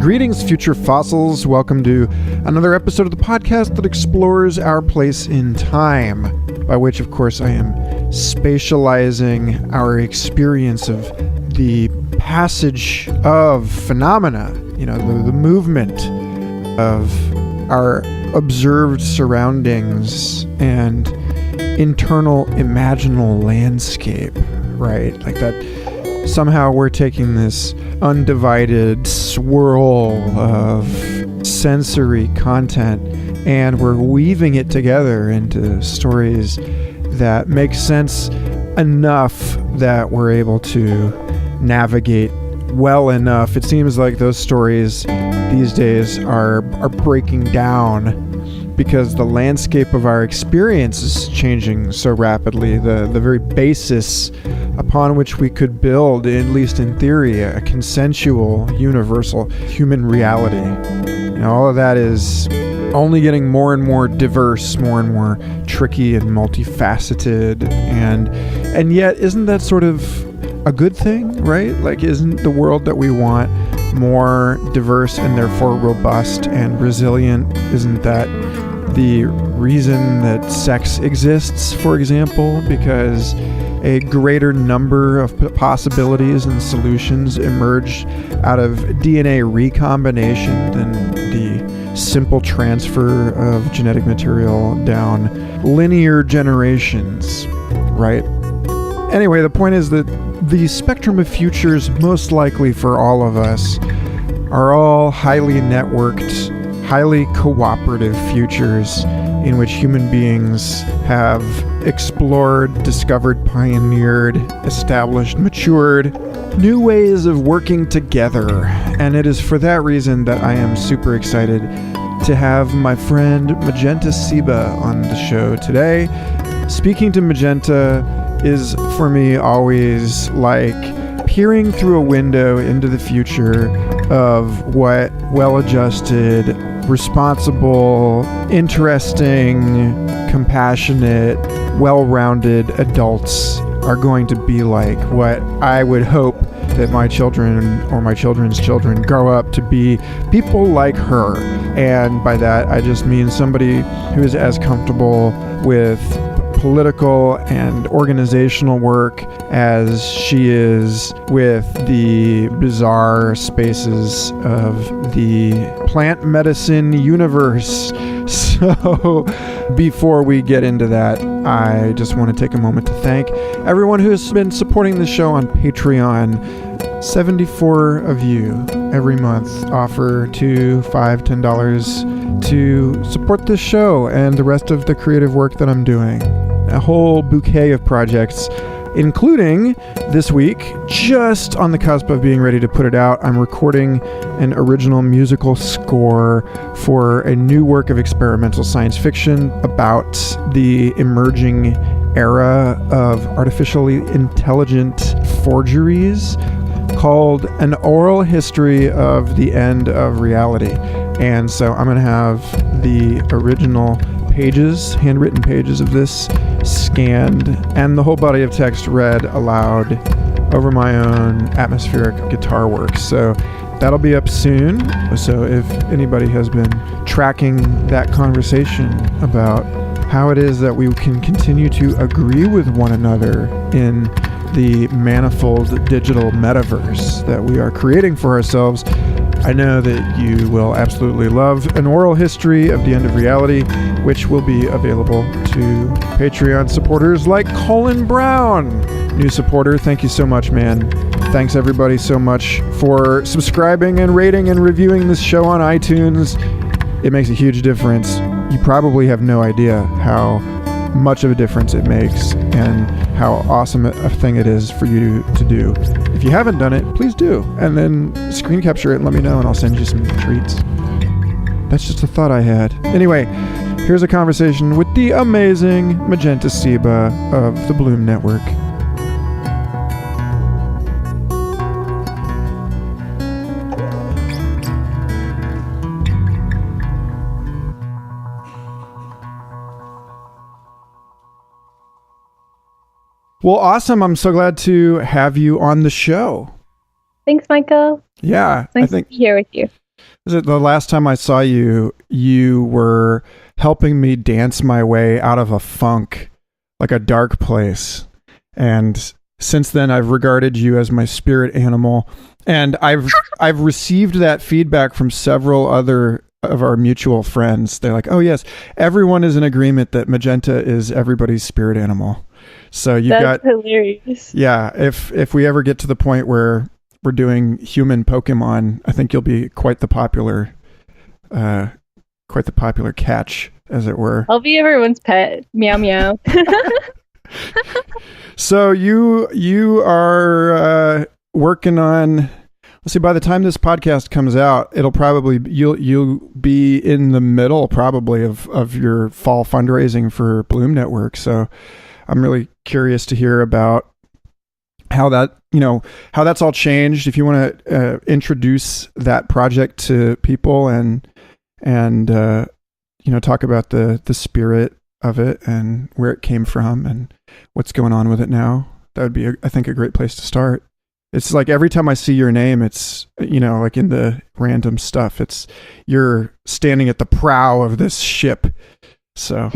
Greetings, future fossils. Welcome to another episode of the podcast that explores our place in time, by which, of course, I am spatializing our experience of the passage of phenomena, the movement of our observed surroundings and internal imaginal landscape, right? Like that somehow we're taking this undivided swirl of sensory content and we're weaving it together into stories that make sense enough that we're able to navigate well enough. It seems like those stories these days are breaking down because the landscape of our experience is changing so rapidly. The very basis upon which we could build, at least in theory, a consensual, universal human reality. All of that is only getting more and more diverse, more and more tricky and multifaceted, and yet isn't that sort of a good thing, right? Like, isn't the world that we want more diverse and therefore robust and resilient? Isn't that the reason that sex exists, for example? Because a greater number of possibilities and solutions emerge out of DNA recombination than the simple transfer of genetic material down linear generations, right? Anyway, the point is that the spectrum of futures most likely for all of us are all highly networked, highly cooperative futures in which human beings have explored, discovered, pioneered, established, matured new ways of working together. And it is for that reason that I am super excited to have my friend Magenta Ceiba on the show today. Speaking to Magenta is for me always like peering through a window into the future of what well-adjusted, responsible, interesting, compassionate, well-rounded adults are going to be like. What I would hope that my children or my children's children grow up to be people like her. And by that, I just mean somebody who is as comfortable with political and organizational work as she is with the bizarre spaces of the plant medicine universe. So before we get into that, I just want to take a moment to thank everyone who has been supporting the show on Patreon. 74 of you every month offer $2, $5, $10 to support this show and the rest of the creative work that I'm doing. A whole bouquet of projects, including this week, just on the cusp of being ready to put it out, I'm recording an original musical score for a new work of experimental science fiction about the emerging era of artificially intelligent forgeries called An Oral History of the End of Reality. And so I'm going to have the original pages, handwritten pages of this scanned, and the whole body of text read aloud over my own atmospheric guitar work. So that'll be up soon. So if anybody has been tracking that conversation about how it is that we can continue to agree with one another in the manifold digital metaverse that we are creating for ourselves, I know that you will absolutely love An Oral History of the End of Reality, which will be available to Patreon supporters like Colin Brown. New supporter, thank you so much, man. Thanks everybody so much for subscribing and rating and reviewing this show on iTunes. It makes a huge difference. You probably have no idea how much of a difference it makes and how awesome a thing it is for you to do. If you haven't done it, please do. And then screen capture it and let me know and I'll send you some treats. That's just a thought I had. Anyway, here's a conversation with the amazing Magenta Ceiba of the Bloom Network. Well, awesome. I'm so glad to have you on the show. Thanks, Michael. Yeah. Nice to be here with you. Was it the last time I saw you, you were helping me dance my way out of a funk, like a dark place. And since then, I've regarded you as my spirit animal. And I've received that feedback from several other of our mutual friends. They're like, oh yes, everyone is in agreement that Magenta is everybody's spirit animal. So That's hilarious. Yeah, if we ever get to the point where we're doing human Pokemon, I think you'll be quite the popular catch, as it were. I'll be everyone's pet. Meow meow. So you are working on. Let's see. By the time this podcast comes out, it'll probably you'll be in the middle probably of your fall fundraising for Bloom Network. So I'm really curious to hear about how that's all changed. If you want to introduce that project to people and talk about the spirit of it and where it came from and what's going on with it now, that would be I think a great place to start. It's like every time I see your name, it's like in the random stuff, it's you're standing at the prow of this ship. So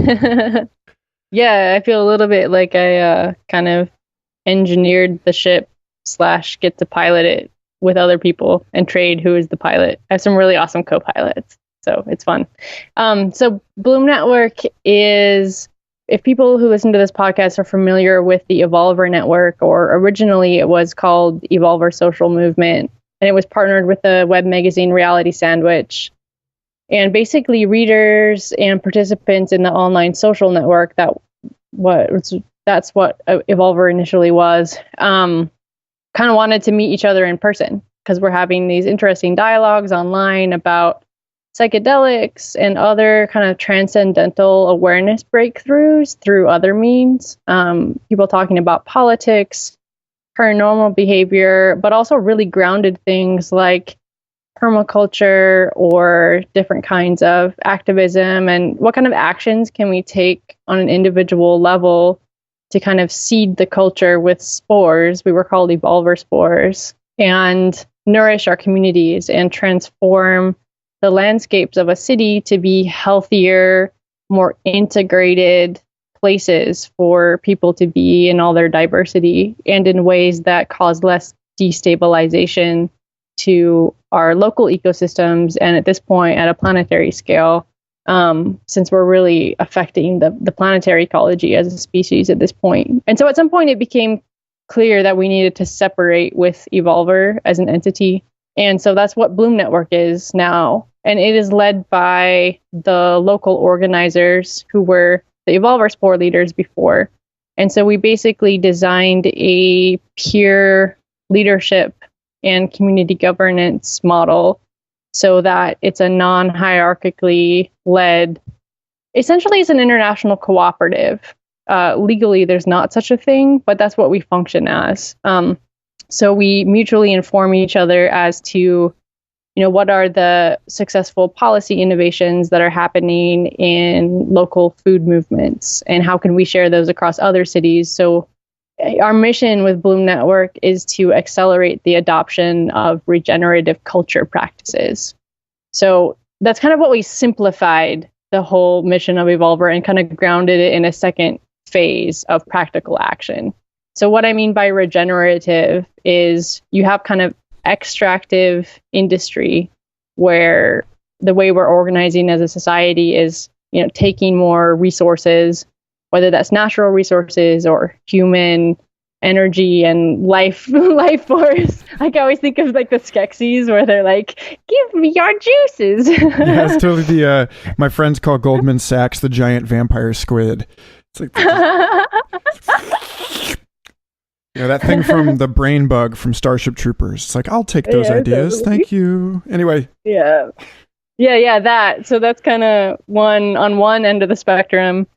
yeah, I feel a little bit like I kind of engineered the ship / get to pilot it with other people and trade who is the pilot. I have some really awesome co-pilots, so it's fun. So Bloom Network is, if people who listen to this podcast are familiar with the Evolver Network, or originally it was called Evolver Social Movement, and it was partnered with the web magazine Reality Sandwich. And basically readers and participants in the online social network, that's what Evolver initially was, kind of wanted to meet each other in person, because we're having these interesting dialogues online about psychedelics and other kind of transcendental awareness breakthroughs through other means. People talking about politics, paranormal behavior, but also really grounded things like permaculture or different kinds of activism, and what kind of actions can we take on an individual level to kind of seed the culture with spores. We were called Evolver spores, and nourish our communities and transform the landscapes of a city to be healthier, more integrated places for people to be in all their diversity, and in ways that cause less destabilization to our local ecosystems, and at this point at a planetary scale, since we're really affecting the planetary ecology as a species at this point. And so at some point it became clear that we needed to separate with Evolver as an entity. And so that's what Bloom Network is now. And it is led by the local organizers who were the Evolver spore leaders before. And so we basically designed a peer leadership and community governance model so that it's a non-hierarchically led, essentially it's an international cooperative. Legally, there's not such a thing, but that's what we function as. So we mutually inform each other as to, what are the successful policy innovations that are happening in local food movements, and how can we share those across other cities. So our mission with Bloom Network is to accelerate the adoption of regenerative culture practices. So that's kind of what we simplified the whole mission of Evolver and kind of grounded it in a second phase of practical action. So what I mean by regenerative is you have kind of extractive industry where the way we're organizing as a society is, taking more resources, whether that's natural resources or human energy and life force. Like I always think of like the Skeksis where they're like, give me your juices. Yeah, it's totally the my friends call Goldman Sachs the giant vampire squid. It's like that thing from the brain bug from Starship Troopers. It's like, I'll take those ideas. Totally. Thank you. Anyway. Yeah, that. So that's kind of on one end of the spectrum.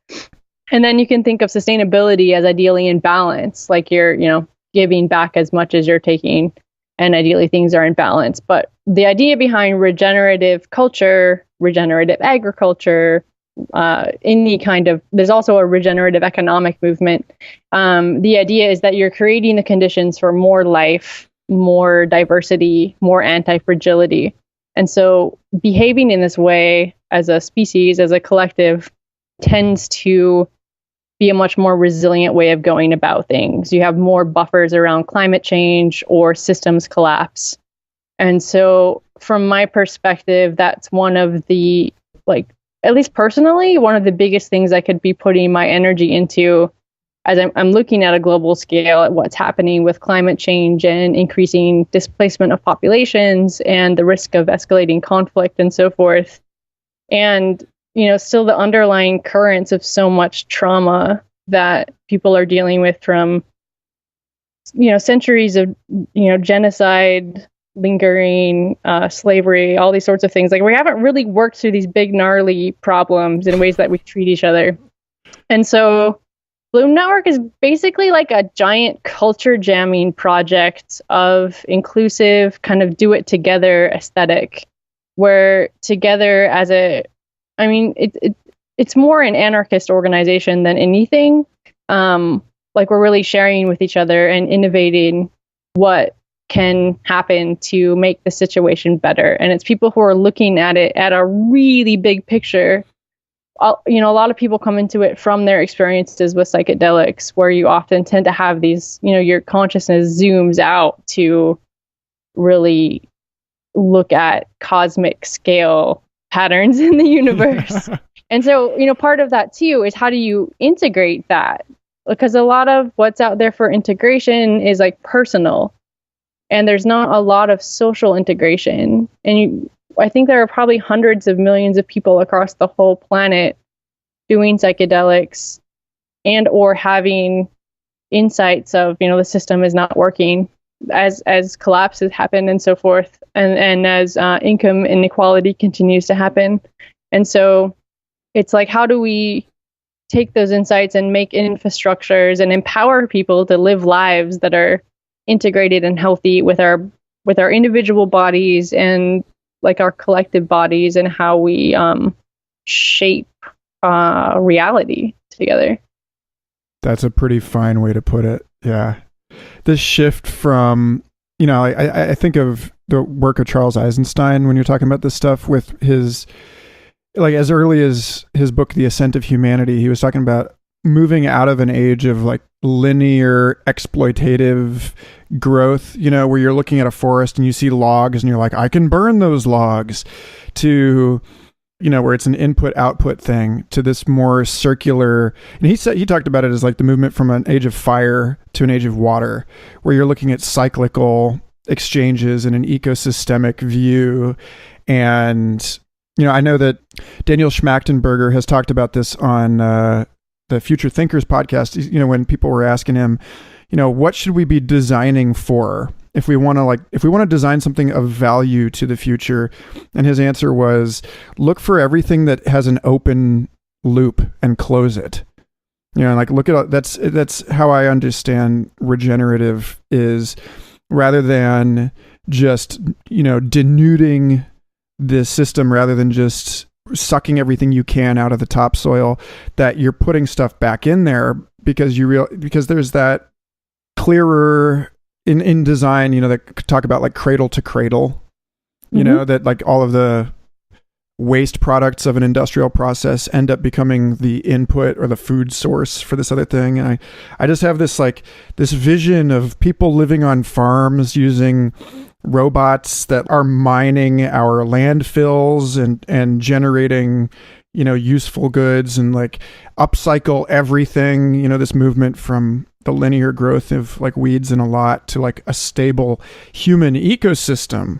And then you can think of sustainability as ideally in balance, like you're, giving back as much as you're taking, and ideally things are in balance. But the idea behind regenerative culture, regenerative agriculture, there's also a regenerative economic movement. The idea is that you're creating the conditions for more life, more diversity, more anti-fragility. And so behaving in this way as a species, as a collective, tends to be a much more resilient way of going about things. You have more buffers around climate change or systems collapse. And so from my perspective, that's one of the, like, at least personally, one of the biggest things I could be putting my energy into as I'm looking at a global scale at what's happening with climate change and increasing displacement of populations and the risk of escalating conflict and so forth. And, still the underlying currents of so much trauma that people are dealing with from, centuries of, genocide, lingering, slavery, all these sorts of things. Like, we haven't really worked through these big, gnarly problems in ways that we treat each other. And so Bloom Network is basically like a giant culture jamming project of inclusive kind of do it together aesthetic, where together it's more an anarchist organization than anything. Like, we're really sharing with each other and innovating what can happen to make the situation better. And it's people who are looking at it at a really big picture. A lot of people come into it from their experiences with psychedelics, where you often tend to have these, your consciousness zooms out to really look at cosmic scale patterns in the universe. And so, part of that too is, how do you integrate that? Because a lot of what's out there for integration is like personal, and there's not a lot of social integration. And I think there are probably hundreds of millions of people across the whole planet doing psychedelics and or having insights of, the system is not working as collapses happen and so forth, and as income inequality continues to happen. And so it's like, how do we take those insights and make infrastructures and empower people to live lives that are integrated and healthy with our individual bodies and like our collective bodies, and how we shape reality together. That's a pretty fine way to put it. Yeah. This shift from, I think of the work of Charles Eisenstein when you're talking about this stuff, with his, like, as early as his book, The Ascent of Humanity, he was talking about moving out of an age of like linear exploitative growth, where you're looking at a forest and you see logs and you're like, I can burn those logs, to, where it's an input output thing, to this more circular. And he talked about it as like the movement from an age of fire to an age of water, where you're looking at cyclical exchanges in an ecosystemic view. And, I know that Daniel Schmachtenberger has talked about this on the Future Thinkers podcast, when people were asking him, what should we be designing for if we want to design something of value to the future? And his answer was, look for everything that has an open loop and close it. Look at that's how I understand regenerative is, rather than just, denuding the system, rather than just sucking everything you can out of the topsoil, that you're putting stuff back in there because there's that clearer in design, that talk about like cradle to cradle, that like all of the waste products of an industrial process end up becoming the input or the food source for this other thing. And I just have this vision of people living on farms using robots that are mining our landfills and generating, useful goods, and like upcycle everything, this movement from the linear growth of like weeds and a lot to like a stable human ecosystem.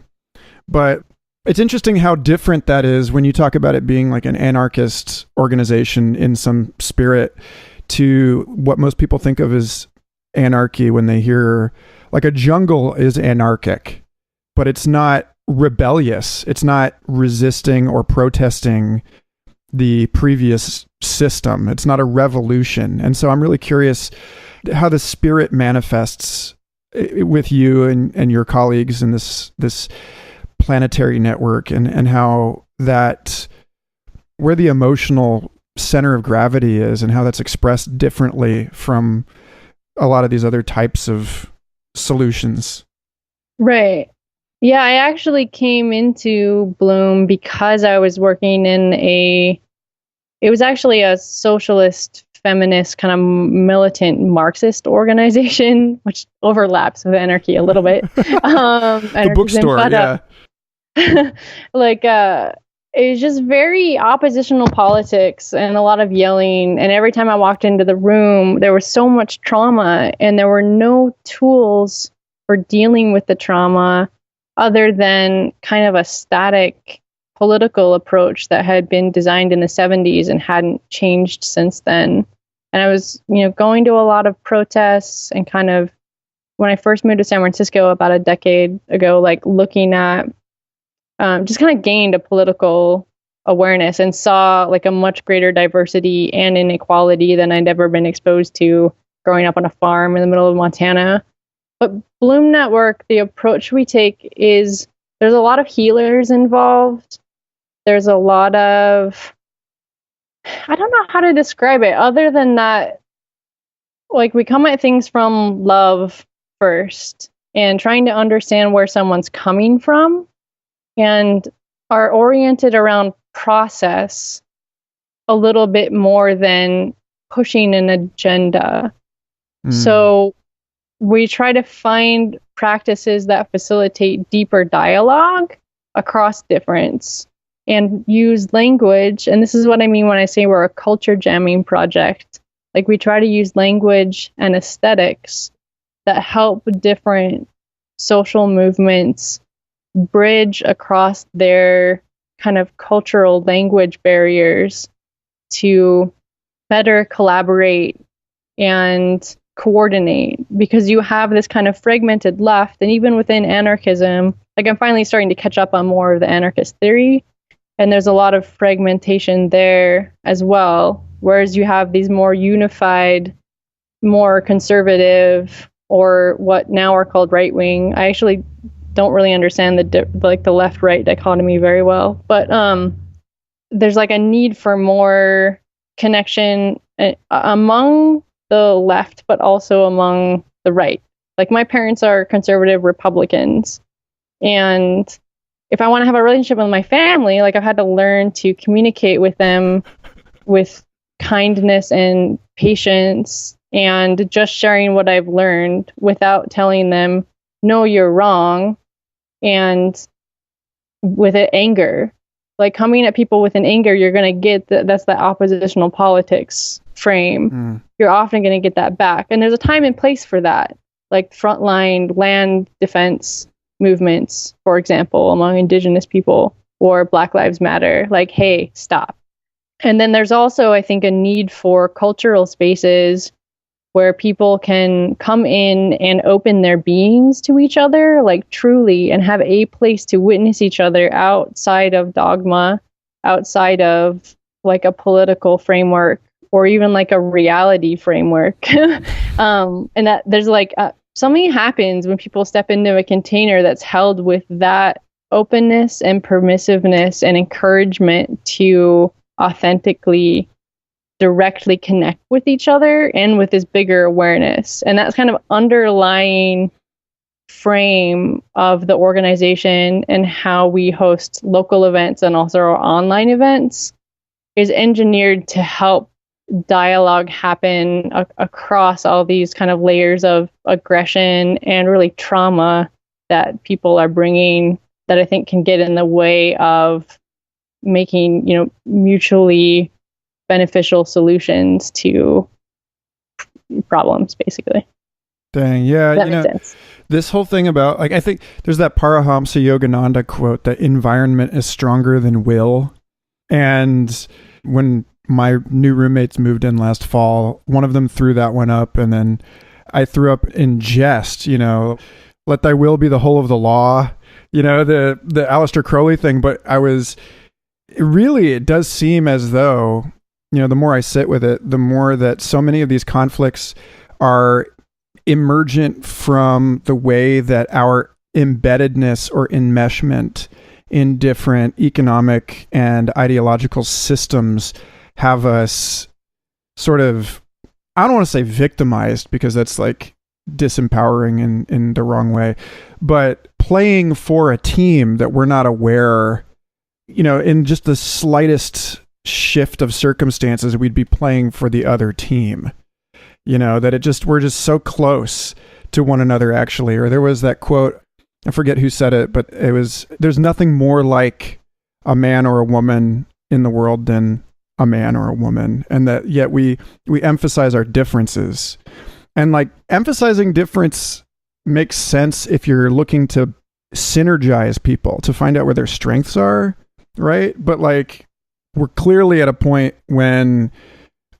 But it's interesting how different that is when you talk about it being like an anarchist organization in some spirit, to what most people think of as anarchy when they hear like a jungle is anarchic, but it's not rebellious. It's not resisting or protesting the previous system. It's not a revolution. And so I'm really curious how the spirit manifests with you and your colleagues in this planetary network, and how that, where the emotional center of gravity is, and how that's expressed differently from a lot of these other types of solutions. Right. Yeah, I actually came into Bloom because I was working in it was actually a socialist, feminist, kind of militant Marxist organization, which overlaps with anarchy a little bit. The Anarchism, bookstore, but yeah. like it's just very oppositional politics and a lot of yelling. And every time I walked into the room, there was so much trauma, and there were no tools for dealing with the trauma other than kind of a static political approach that had been designed in the 70s and hadn't changed since then. And I was, going to a lot of protests and kind of when I first moved to San Francisco about a decade ago, like looking at just kind of gained a political awareness and saw like a much greater diversity and inequality than I'd ever been exposed to growing up on a farm in the middle of Montana. But Bloom Network, the approach we take is there's a lot of healers involved. There's a lot of, I don't know how to describe it other than that, like we come at things from love first and trying to understand where someone's coming from and are oriented around process a little bit more than pushing an agenda. So we try to find practices that facilitate deeper dialogue across difference and use language. And this is what I mean when I say we're a culture jamming project. Like we try to use language and aesthetics that help different social movements bridge across their kind of cultural language barriers to better collaborate and coordinate, because you have this kind of fragmented left. And even within anarchism, like I'm finally starting to catch up on more of the anarchist theory, and there's a lot of fragmentation there as well, whereas you have these more unified, more conservative, or what now are called right wing. I actually don't really understand the left right dichotomy very well, but there's like a need for more connection among the left, but also among the right. Like my parents are conservative Republicans, and if I want to have a relationship with my family, like I've had to learn to communicate with them with kindness and patience and just sharing what I've learned without telling them, no, you're wrong. And with it, anger, like coming at people with an anger, you're going to get that's the oppositional politics frame. You're often going to get that back. And there's a time and place for that, like frontline land defense movements, for example, among Indigenous people, or Black Lives Matter, like, hey, stop. And then there's also, I think, a need for cultural spaces where people can come in and open their beings to each other, like truly, and have a place to witness each other outside of dogma, outside of like a political framework, or even like a reality framework. And that there's like something happens when people step into a container that's held with that openness and permissiveness and encouragement to authentically directly connect with each other and with this bigger awareness. And that's kind of underlying frame of the organization and how we host local events and also our online events is engineered to help dialogue happen across all these kind of layers of aggression and really trauma that people are bringing, that I think can get in the way of making, mutually beneficial solutions to problems, basically. Dang, yeah. That makes sense. This whole thing about, like, I think there's that Paramahamsa Yogananda quote that environment is stronger than will. And when my new roommates moved in last fall, one of them threw that one up, and then I threw up in jest, let thy will be the whole of the law, the Aleister Crowley thing. But it does seem as though, the more I sit with it, the more that so many of these conflicts are emergent from the way that our embeddedness or enmeshment in different economic and ideological systems have us sort of, I don't want to say victimized, because that's like disempowering in the wrong way, but playing for a team that we're not aware, in just the slightest shift of circumstances, we'd be playing for the other team, that we're just so close to one another, actually. Or there was that quote, I forget who said it, but it was, there's nothing more like a man or a woman in the world than a man or a woman. And that yet we emphasize our differences. And like emphasizing difference makes sense if you're looking to synergize people, to find out where their strengths are, right? But like, we're clearly at a point when,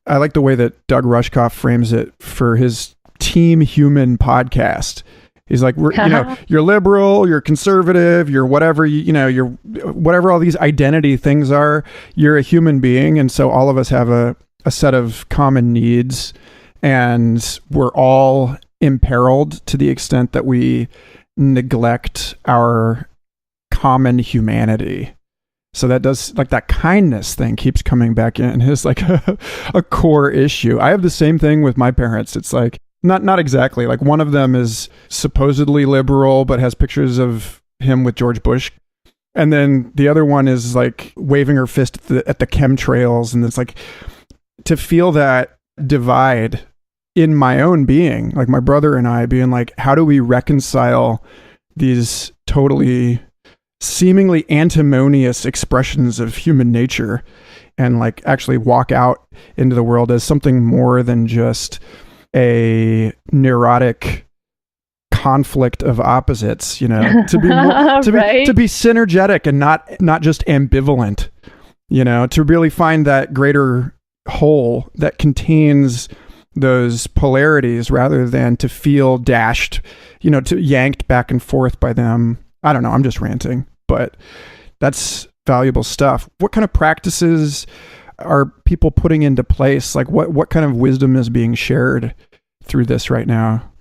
I like the way that Doug Rushkoff frames it for his Team Human podcast. He's like, you're liberal, you're conservative, you're whatever, you're whatever all these identity things are, you're a human being. And so all of us have a set of common needs, and we're all imperiled to the extent that we neglect our common humanity. So that does, like, that kindness thing keeps coming back in as like a core issue. I have the same thing with my parents. It's like, not exactly. Like, one of them is supposedly liberal, but has pictures of him with George Bush. And then the other one is like waving her fist at the chemtrails. And it's like, to feel that divide in my own being, like my brother and I being like, how do we reconcile these totally seemingly antimonious expressions of human nature and like actually walk out into the world as something more than just a neurotic conflict of opposites, to be more, to be synergetic and not just ambivalent, to really find that greater whole that contains those polarities rather than to feel dashed, to yanked back and forth by them. I don't know. I'm just ranting, but that's valuable stuff. What kind of practices are people putting into place? Like what kind of wisdom is being shared through this right now?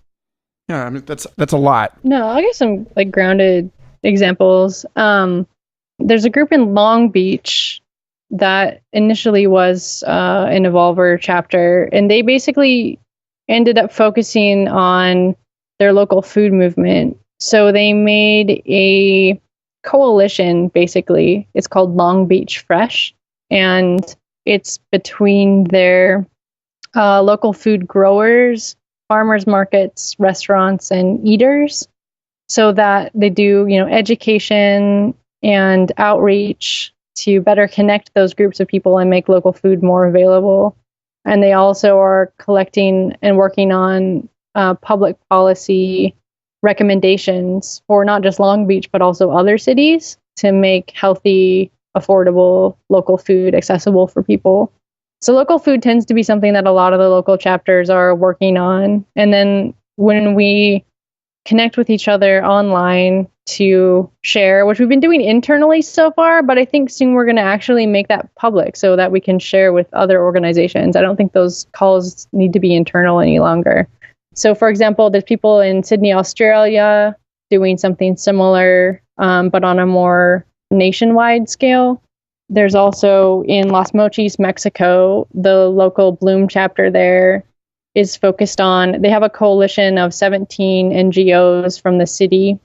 Yeah, I mean, that's a lot. No, I'll give some like grounded examples. There's a group in Long Beach that initially was an Evolver chapter, and they basically ended up focusing on their local food movement. So they made a coalition, basically. It's called Long Beach Fresh, and it's between their local food growers, farmers markets, restaurants, and eaters, so that they do, education and outreach to better connect those groups of people and make local food more available. And they also are collecting and working on public policy recommendations for not just Long Beach, but also other cities to make healthy, affordable local food accessible for people. So local food tends to be something that a lot of the local chapters are working on. And then when we connect with each other online to share, which we've been doing internally so far, but I think soon we're going to actually make that public so that we can share with other organizations. I don't think those calls need to be internal any longer. So, for example, there's people in Sydney, Australia doing something similar, but on a more nationwide scale. There's also in Las Mochis, Mexico, the local Bloom chapter there is focused on, they have a coalition of 17 NGOs from the city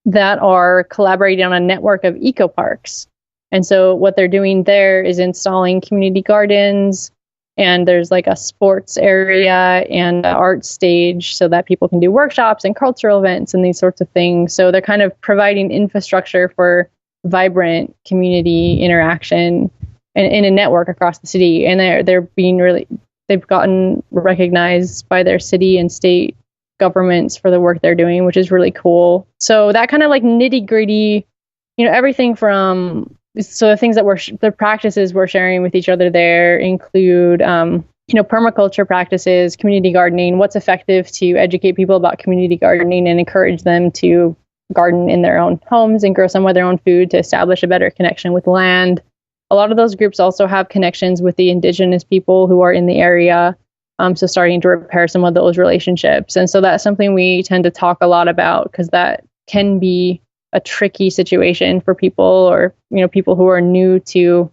that are collaborating on a network of eco parks. And so what they're doing there is installing community gardens, and there's like a sports area and an art stage so that people can do workshops and cultural events and these sorts of things. So they're kind of providing infrastructure for vibrant community interaction in a network across the city. And they're being really, they've gotten recognized by their city and state governments for the work they're doing, which is really cool. So that kind of like nitty gritty, everything from, so the things that the practices we're sharing with each other there include, permaculture practices, community gardening, what's effective to educate people about community gardening and encourage them to garden in their own homes and grow some of their own food to establish a better connection with land. A lot of those groups also have connections with the indigenous people who are in the area. So starting to repair some of those relationships. And so that's something we tend to talk a lot about, because that can be a tricky situation for people, or, people who are new to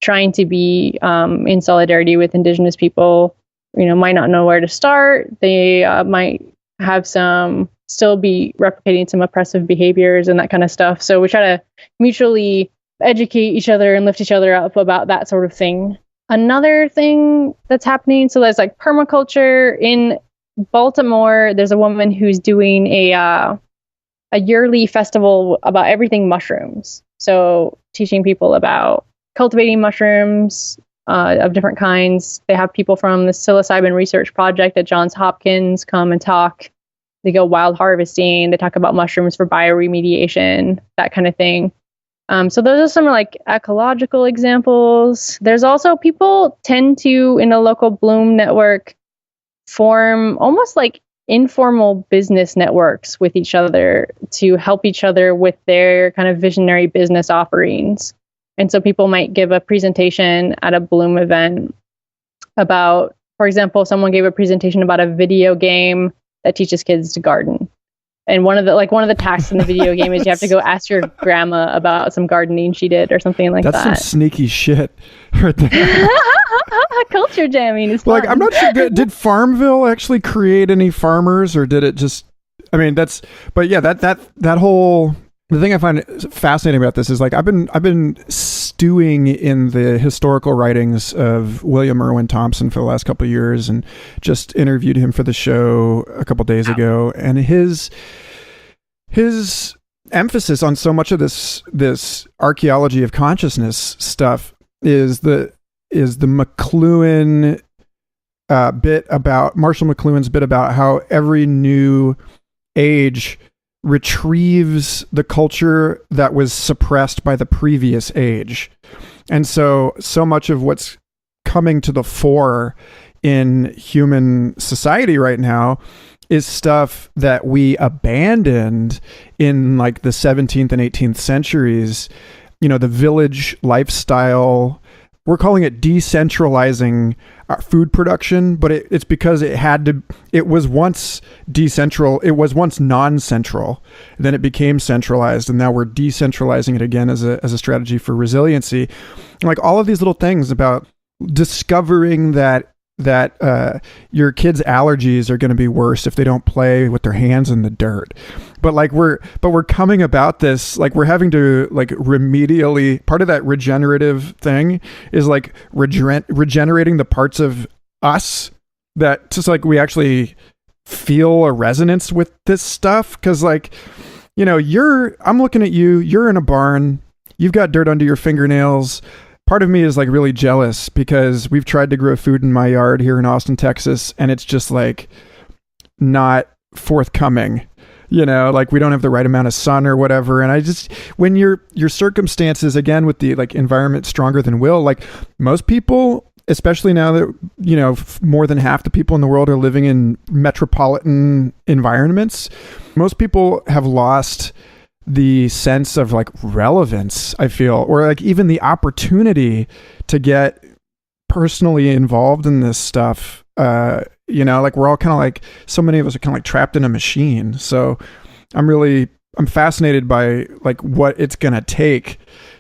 trying to be in solidarity with indigenous people, might not know where to start. They might have some still be replicating some oppressive behaviors and that kind of stuff. So we try to mutually educate each other and lift each other up about that sort of thing. Another thing that's happening, so there's like permaculture in Baltimore. There's a woman who's doing a yearly festival about everything mushrooms. So teaching people about cultivating mushrooms of different kinds. They have people from the psilocybin research project at Johns Hopkins come and talk. They go wild harvesting. They talk about mushrooms for bioremediation, that kind of thing. So those are some like ecological examples. There's also people tend to, in a local Bloom network, form almost like informal business networks with each other to help each other with their kind of visionary business offerings. And so people might give a presentation at a Bloom event about, for example, someone gave a presentation about a video game that teaches kids to garden. And one of the tasks in the video game is you have to go ask your grandma about some gardening she did or something like that. That's some sneaky shit right there. Culture jamming is fun. Like, I'm not sure, did Farmville actually create any farmers, or did it just, I mean, but yeah, that whole, the thing I find fascinating about this is like, I've been stewing in the historical writings of William Irwin Thompson for the last couple of years, and just interviewed him for the show a couple days ago. And his emphasis on so much of this archaeology of consciousness stuff is the McLuhan bit about Marshall McLuhan's bit about how every new age retrieves the culture that was suppressed by the previous age. And so much of what's coming to the fore in human society right now is stuff that we abandoned in like the 17th and 18th centuries. You know, the village lifestyle. We're calling it decentralizing our food production, but it's because it was once it was once non-central, then it became centralized, and now we're decentralizing it again as a strategy for resiliency. Like all of these little things about discovering that your kids' allergies are going to be worse if they don't play with their hands in the dirt. But we're coming about this, like we're having to like remedially, part of that regenerative thing is like regenerating the parts of us that just like we actually feel a resonance with this stuff. Cause like, you know, I'm looking at you're in a barn, you've got dirt under your fingernails. Part of me is like really jealous because we've tried to grow food in my yard here in Austin, Texas, and it's just like not forthcoming, you know, like we don't have the right amount of sun or whatever. And I just, when your circumstances, again, with the like environment stronger than will, like most people, especially now that, you know, more than half the people in the world are living in metropolitan environments, most people have lost the sense of like relevance, I feel, or like even the opportunity to get personally involved in this stuff. You know, like we're all kind of like, so many of us are kind of like trapped in a machine. So I'm fascinated by like what it's going to take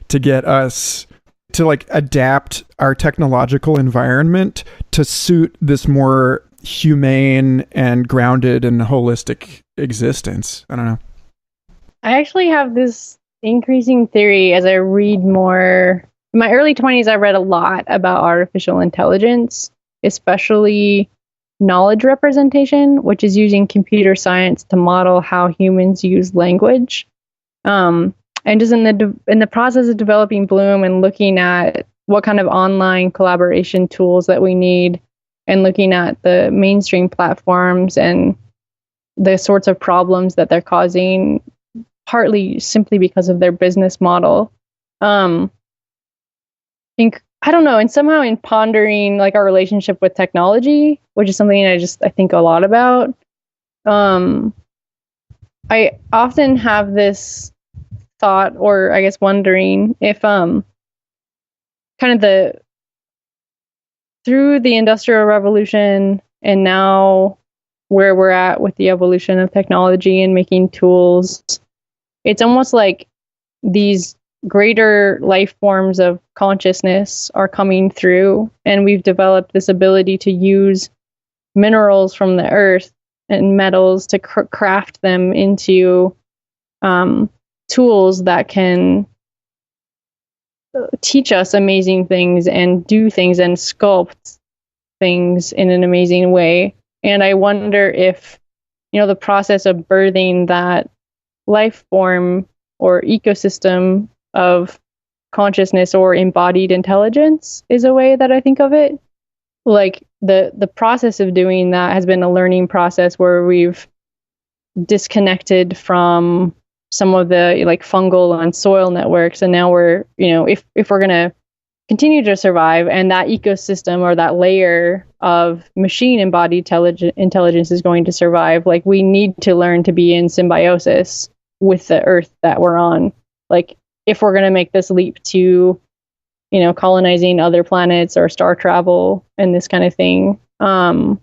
to get us to like adapt our technological environment to suit this more humane and grounded and holistic existence. I don't know. I actually have this increasing theory as I read more. In my early 20s, I read a lot about artificial intelligence, especially knowledge representation, which is using computer science to model how humans use language. And just in the process of developing Bloom and looking at what kind of online collaboration tools that we need, and looking at the mainstream platforms and the sorts of problems that they're causing, partly simply because of their business model. I don't know, and somehow in pondering like our relationship with technology, which is something I think a lot about, I often have this thought, or I guess wondering if kind of through the Industrial Revolution and now where we're at with the evolution of technology and making tools, it's almost like these greater life forms of consciousness are coming through, and we've developed this ability to use minerals from the earth and metals to craft them into tools that can teach us amazing things and do things and sculpt things in an amazing way. And I wonder if, the process of birthing that life form or ecosystem of consciousness or embodied intelligence is a way that I think of it. Like the process of doing that has been a learning process where we've disconnected from some of the like fungal and soil networks, and now we're, if we're going to continue to survive and that ecosystem or that layer of machine embodied intelligence is going to survive, like we need to learn to be in symbiosis with the earth that we're on. Like if we're going to make this leap to, colonizing other planets or star travel and this kind of thing, the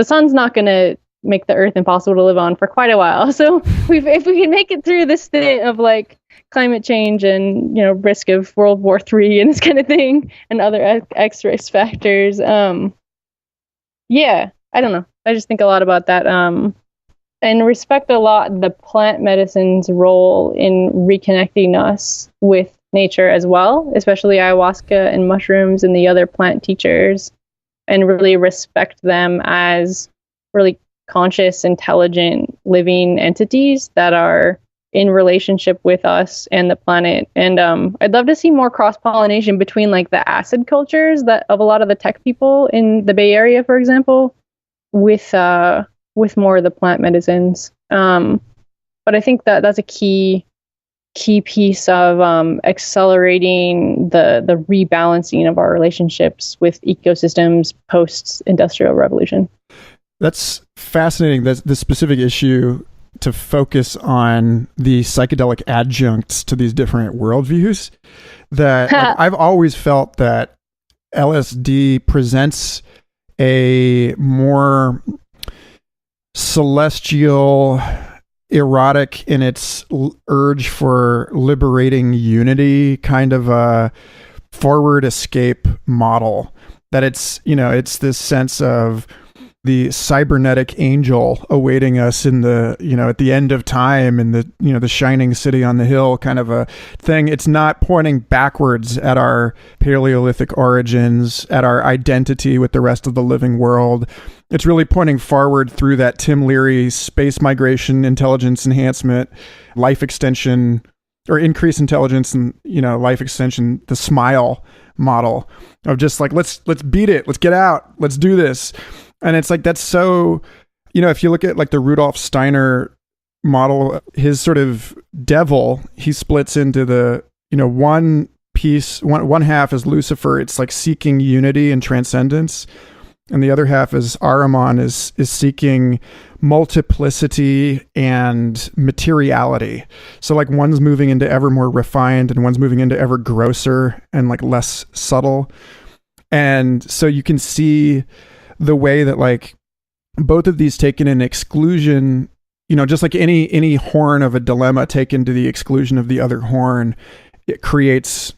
sun's not going to make the earth impossible to live on for quite a while. So if we can make it through this stint of like climate change and, risk of World War III and this kind of thing and other extra risk factors, I don't know. I just think a lot about that. And respect a lot the plant medicine's role in reconnecting us with nature as well, especially ayahuasca and mushrooms and the other plant teachers, and really respect them as really conscious, intelligent, living entities that are in relationship with us and the planet. And I'd love to see more cross-pollination between like the acid cultures that of a lot of the tech people in the Bay Area, for example, with more of the plant medicines. But I think that that's a key piece of accelerating the rebalancing of our relationships with ecosystems post-industrial revolution. That's fascinating, this specific issue, to focus on the psychedelic adjuncts to these different worldviews. That I've always felt that LSD presents a more celestial, erotic in its urge for liberating unity, kind of a forward escape model. That it's this sense of the cybernetic angel awaiting us in the, at the end of time, in the, the shining city on the hill kind of a thing. It's not pointing backwards at our Paleolithic origins, at our identity with the rest of the living world. It's really pointing forward through that Tim Leary space migration, intelligence enhancement, life extension, or increase intelligence and, life extension, the SMILE model of just like, let's beat it. Let's get out. Let's do this. And it's like, that's so, if you look at like the Rudolf Steiner model, his sort of devil, he splits into the, one piece, one half is Lucifer. It's like seeking unity and transcendence. And the other half is Ahriman, is seeking multiplicity and materiality. So like one's moving into ever more refined and one's moving into ever grosser and like less subtle. And so you can see the way that like both of these taken in exclusion, just like any horn of a dilemma taken to the exclusion of the other horn, it creates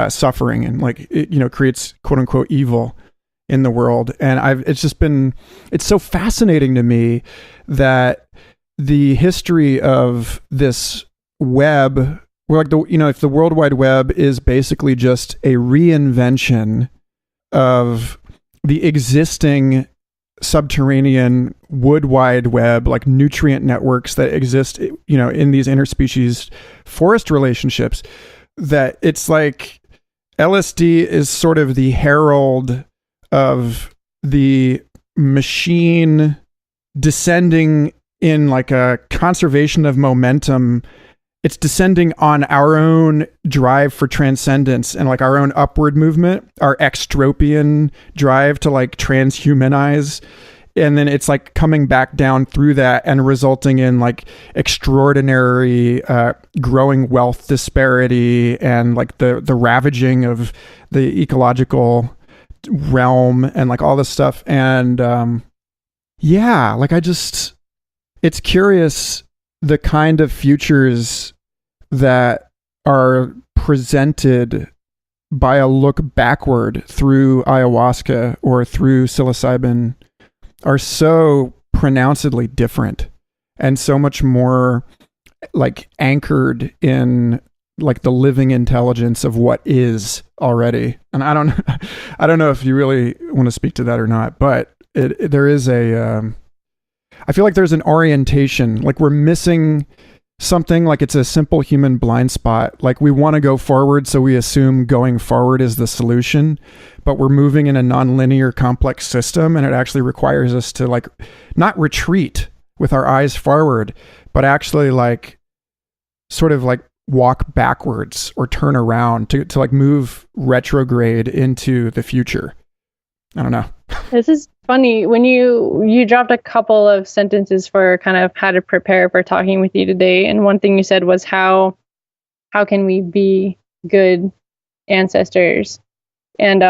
suffering and like it creates quote unquote evil in the world. And it's so fascinating to me that the history of this web, where like if the World Wide Web is basically just a reinvention of the existing subterranean wood wide web, like nutrient networks that exist, in these interspecies forest relationships, that it's like LSD is sort of the herald of the machine descending in like a conservation of momentum. It's descending on our own drive for transcendence and like our own upward movement, our extropian drive to like transhumanize. And then it's like coming back down through that and resulting in like extraordinary growing wealth disparity and like the ravaging of the ecological realm and like all this stuff. And it's curious the kind of futures that are presented by a look backward through ayahuasca or through psilocybin are so pronouncedly different and so much more like anchored in like the living intelligence of what is already. And I don't know if you really want to speak to that or not, but there is I feel like there's an orientation, like we're missing something, like it's a simple human blind spot. Like we want to go forward, so we assume going forward is the solution, but we're moving in a nonlinear complex system, and it actually requires us to like not retreat with our eyes forward, but actually like sort of like walk backwards or turn around to like move retrograde into the future. I don't know. This is funny. When you dropped a couple of sentences for kind of how to prepare for talking with you today, and one thing you said was how can we be good ancestors, and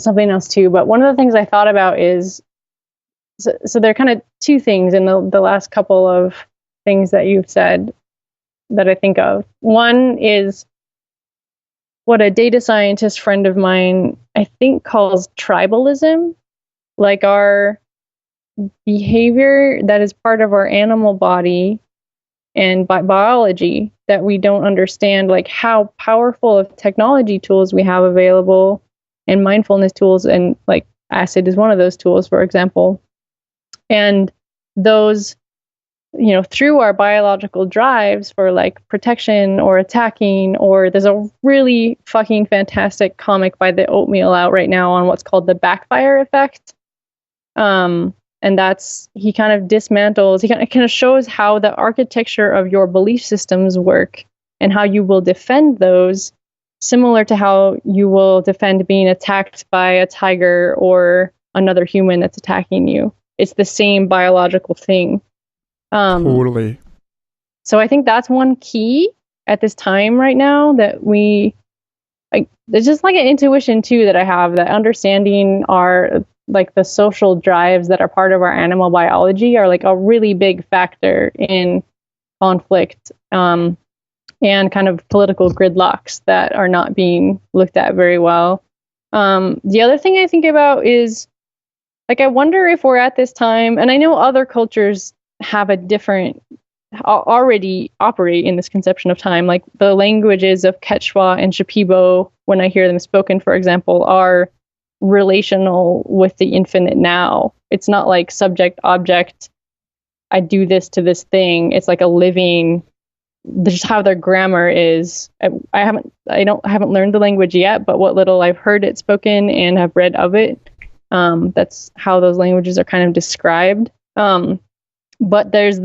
something else too. But one of the things I thought about is so there are kind of two things in the last couple of things that you've said that I think of. One is what a data scientist friend of mine, I think, calls tribalism, like our behavior that is part of our animal body and biology that we don't understand, like how powerful of technology tools we have available and mindfulness tools, and like acid is one of those tools, for example. And those, through our biological drives for like protection or attacking, or there's a really fucking fantastic comic by the Oatmeal out right now on what's called the backfire effect. And he kind of dismantles, he kind of shows how the architecture of your belief systems work and how you will defend those, similar to how you will defend being attacked by a tiger or another human that's attacking you. It's the same biological thing. Totally. So I think that's one key at this time right now that there's just like an intuition too that I have, that understanding our like the social drives that are part of our animal biology are like a really big factor in conflict and kind of political gridlocks that are not being looked at very well. The other thing I think about is like, I wonder if we're at this time, and I know other cultures have already operate in this conception of time. Like the languages of Quechua and Shipibo, when I hear them spoken, for example, are relational with the infinite now. It's not like subject, object, I do this to this thing. It's like a living, just how their grammar is. I haven't learned the language yet, but what little I've heard it spoken and have read of it, that's how those languages are kind of described. But there's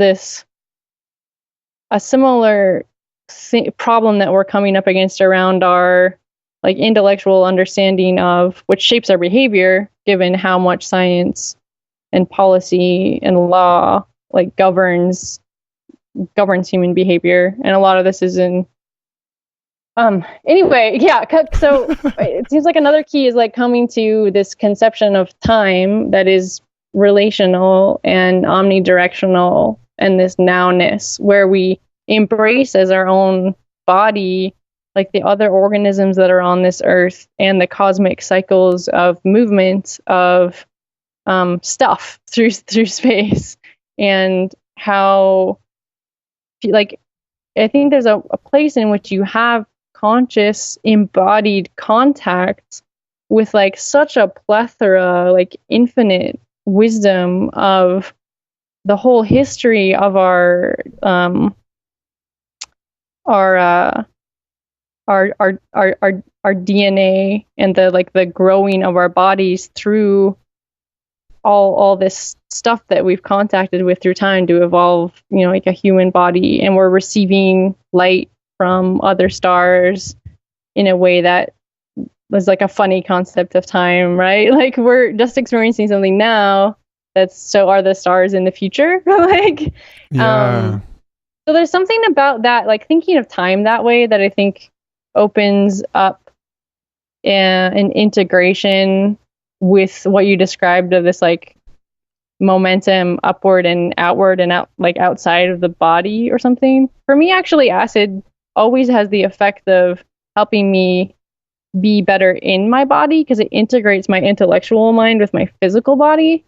a similar problem that we're coming up against around our like intellectual understanding of which shapes our behavior, given how much science and policy and law like governs human behavior. And a lot of this is in anyway, yeah. So it seems like another key is like coming to this conception of time that is relational and omnidirectional, and this nowness where we embrace as our own body like the other organisms that are on this earth and the cosmic cycles of movement of stuff through space, and how like I think there's a place in which you have conscious embodied contact with like such a plethora, like infinite wisdom of the whole history of our DNA and the growing of our bodies through all this stuff that we've contacted with through time to evolve, like a human body, and we're receiving light from other stars in a way that was like a funny concept of time, right? Like we're just experiencing something now so are the stars in the future? Like, yeah. So there's something about that, like thinking of time that way, that I think opens up an integration with what you described of this like momentum upward and outward and out, like outside of the body or something. For me, actually, acid always has the effect of helping me be better in my body because it integrates my intellectual mind with my physical body.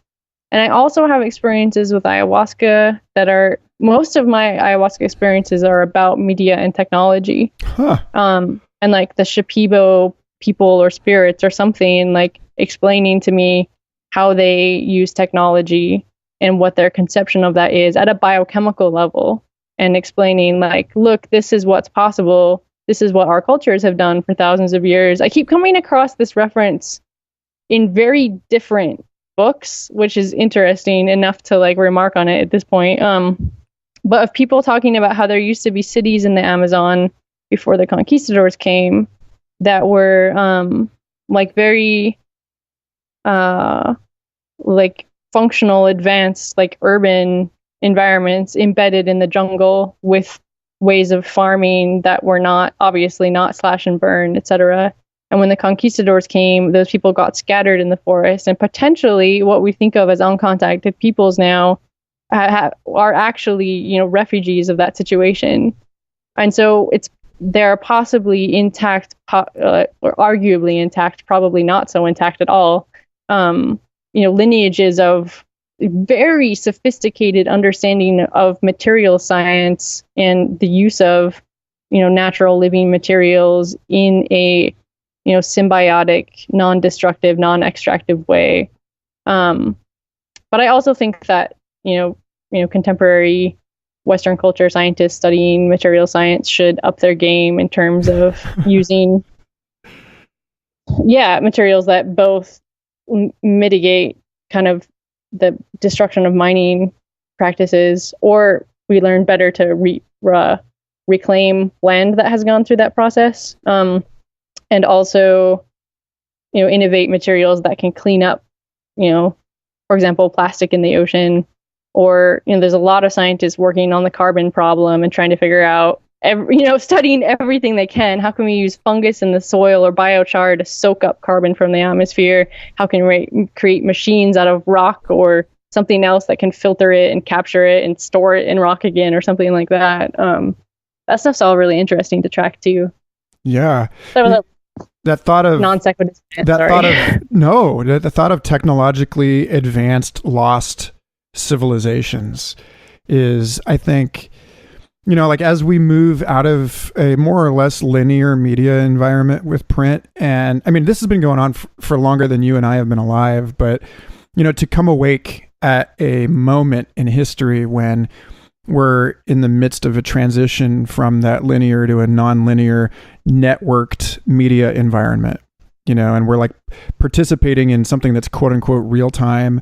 And I also have experiences with ayahuasca that are, most of my ayahuasca experiences are about media and technology. Huh. And like the Shipibo people or spirits or something, like explaining to me how they use technology and what their conception of that is at a biochemical level, and explaining like, look, this is what's possible. This is what our cultures have done for thousands of years. I keep coming across this reference in very different books, which is interesting enough to like remark on it at this point. But of people talking about how there used to be cities in the Amazon before the conquistadors came that were like very like functional, advanced, like urban environments embedded in the jungle with ways of farming that were not, obviously not slash and burn, etc. And when the conquistadors came, those people got scattered in the forest, and potentially what we think of as uncontacted peoples now are actually, you know, refugees of that situation. And so they're possibly intact, or arguably intact, probably not so intact at all, you know, lineages of very sophisticated understanding of material science and the use of, you know, natural living materials in a, you know, symbiotic, non-destructive, non-extractive way. But I also think that, you know, contemporary Western culture scientists studying material science should up their game in terms of using, materials that both mitigate kind of the destruction of mining practices, or we learn better to reclaim land that has gone through that process, and also, you know, innovate materials that can clean up, you know, for example, plastic in the ocean. Or, you know, there's a lot of scientists working on the carbon problem and trying to figure out, studying everything they can. How can we use fungus in the soil or biochar to soak up carbon from the atmosphere? How can we create machines out of rock or something else that can filter it and capture it and store it in rock again, or something like that? That stuff's all really interesting to track too. Yeah. So that thought of non sequitur. The thought of technologically advanced lost civilizations is, I think, you know, like as we move out of a more or less linear media environment with print, and I mean, this has been going on for longer than you and I have been alive, but, you know, to come awake at a moment in history when we're in the midst of a transition from that linear to a non-linear networked media environment, you know, and we're like participating in something that's quote unquote real time.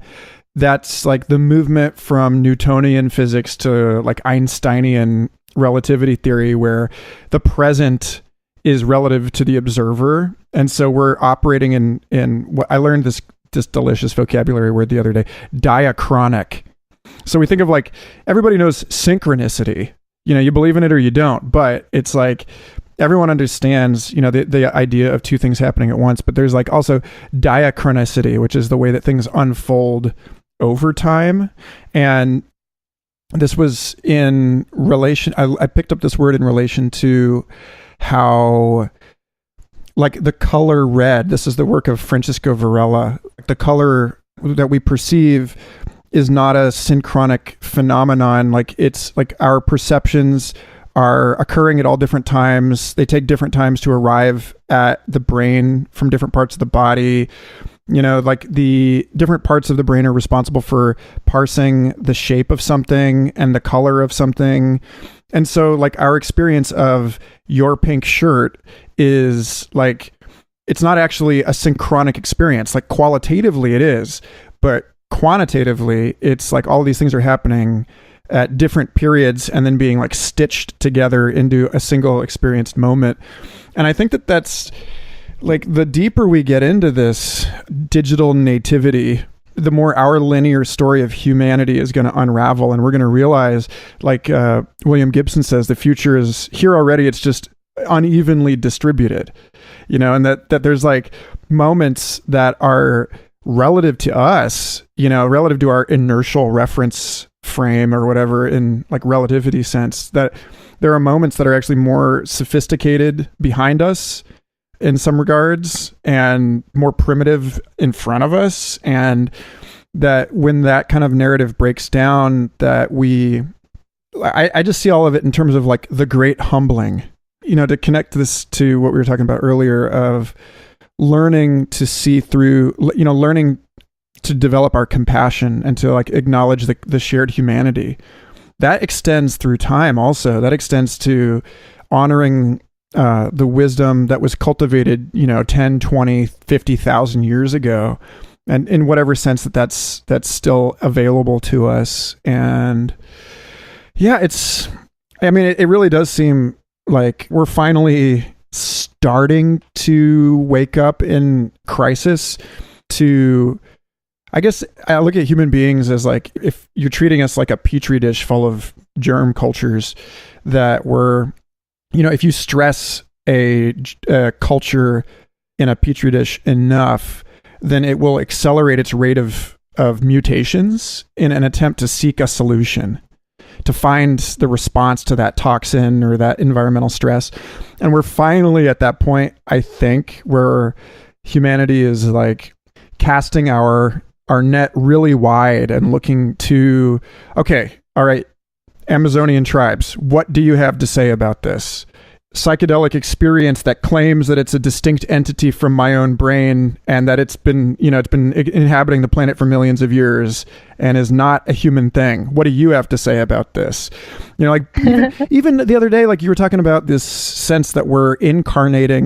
That's like the movement from Newtonian physics to like Einsteinian relativity theory, where the present is relative to the observer. And so we're operating in what I learned this delicious vocabulary word the other day, diachronic. So we think of like, everybody knows synchronicity, you know, you believe in it or you don't, but it's like, everyone understands, you know, the idea of two things happening at once, but there's like also diachronicity, which is the way that things unfold over time. And this was in relation, I picked up this word in relation to how, like, the color red, this is the work of Francisco Varela, the color that we perceive is not a synchronic phenomenon. Like, it's like our perceptions are occurring at all different times. They take different times to arrive at the brain from different parts of the body. You know, like the different parts of the brain are responsible for parsing the shape of something and the color of something. And so like our experience of your pink shirt is like, it's not actually a synchronic experience. Like qualitatively it is, but quantitatively it's like all these things are happening at different periods and then being like stitched together into a single experienced moment. And I think that that's like, the deeper we get into this digital nativity, the more our linear story of humanity is going to unravel. And we're going to realize, like William Gibson says, the future is here already. It's just unevenly distributed, you know, and that there's like moments that are relative to us, you know, relative to our inertial reference frame or whatever, in like relativity sense, that there are moments that are actually more sophisticated behind us, in some regards and more primitive in front of us. And that when that kind of narrative breaks down, that I just see all of it in terms of like the great humbling, to connect this to what we were talking about earlier of learning to see through, learning to develop our compassion and to like acknowledge the shared humanity. That extends through time also. That extends to honoring the wisdom that was cultivated, 10, 20, 50,000 years ago. And in whatever sense that's still available to us. And yeah, it really does seem like we're finally starting to wake up in crisis to, I guess I look at human beings as like, if you're treating us like a petri dish full of germ cultures that we're, if you stress a culture in a petri dish enough, then it will accelerate its rate of mutations in an attempt to seek a solution, to find the response to that toxin or that environmental stress. And we're finally at that point, I think, where humanity is like casting our net really wide and looking to, okay, all right, Amazonian tribes, what do you have to say about this? Psychedelic experience that claims that it's a distinct entity from my own brain and that it's been inhabiting the planet for millions of years and is not a human thing. What do you have to say about this? Like even the other day, like you were talking about this sense that we're incarnating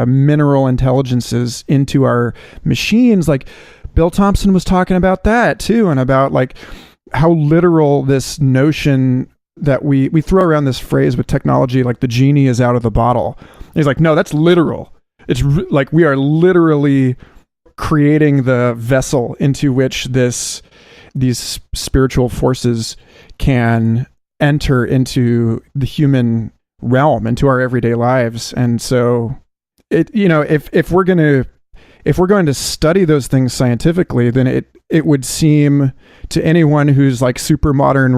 mineral intelligences into our machines. Like Bill Thompson was talking about that too, and about like how literal this notion that we throw around this phrase with technology, like the genie is out of the bottle. And he's like, no, that's literal. It's like we are literally creating the vessel into which these spiritual forces can enter into the human realm, into our everyday lives. And so if we're going to study those things scientifically, then it would seem to anyone who's like super modern,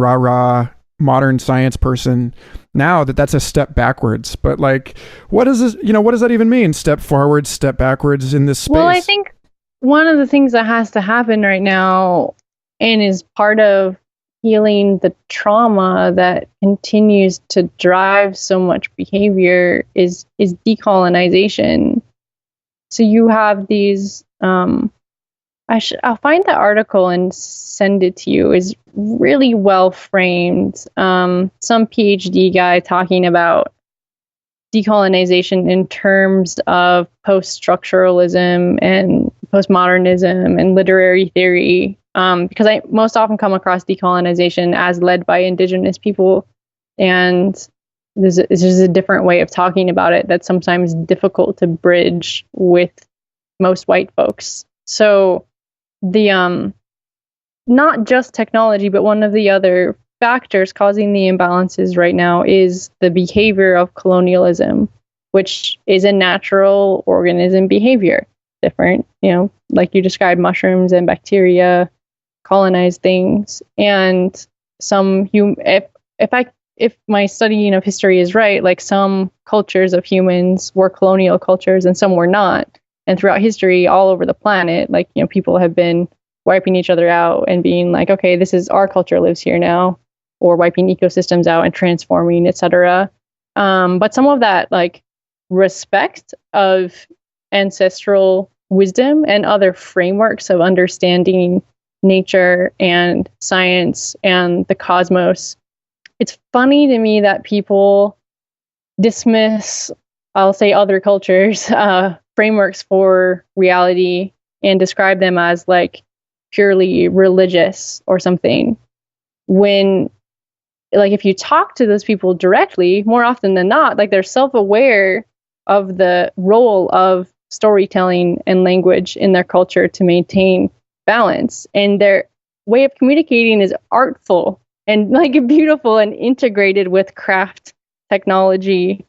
modern science person now that's a step backwards. But like, what does that even mean? Step forward, step backwards in this space? Well, I think one of the things that has to happen right now and is part of healing the trauma that continues to drive so much behavior is decolonization. So you have these I'll find the article and send it to you. Is really well framed. Some PhD guy talking about decolonization in terms of post-structuralism and postmodernism and literary theory. Because I most often come across decolonization as led by indigenous people, and there's just a different way of talking about it that's sometimes difficult to bridge with most white folks. So the not just technology, but one of the other factors causing the imbalances right now is the behavior of colonialism, which is a natural organism behavior. Different, like you described, mushrooms and bacteria colonize things, and if my studying of history is right, like some cultures of humans were colonial cultures and some were not. And throughout history, all over the planet, like, people have been wiping each other out and being like, okay, this is our culture lives here now, or wiping ecosystems out and transforming, etc. But some of that like respect of ancestral wisdom and other frameworks of understanding nature and science and the cosmos. It's funny to me that people dismiss, I'll say, other cultures' frameworks for reality and describe them as like purely religious or something. When, like, if you talk to those people directly, more often than not, like, they're self-aware of the role of storytelling and language in their culture to maintain balance, and their way of communicating is artful and like beautiful and integrated with craft, technology,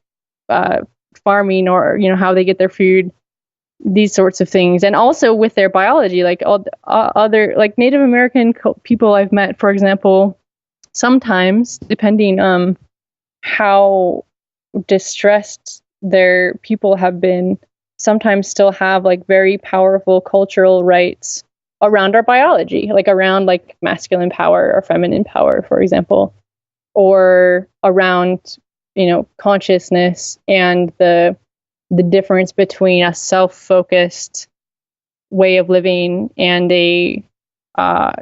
farming, or how they get their food, these sorts of things, and also with their biology. Like other like Native American people I've met, for example, sometimes depending on how distressed their people have been sometimes still have like very powerful cultural rights around our biology, like around like masculine power or feminine power, for example, or around, consciousness and the difference between a self-focused way of living and a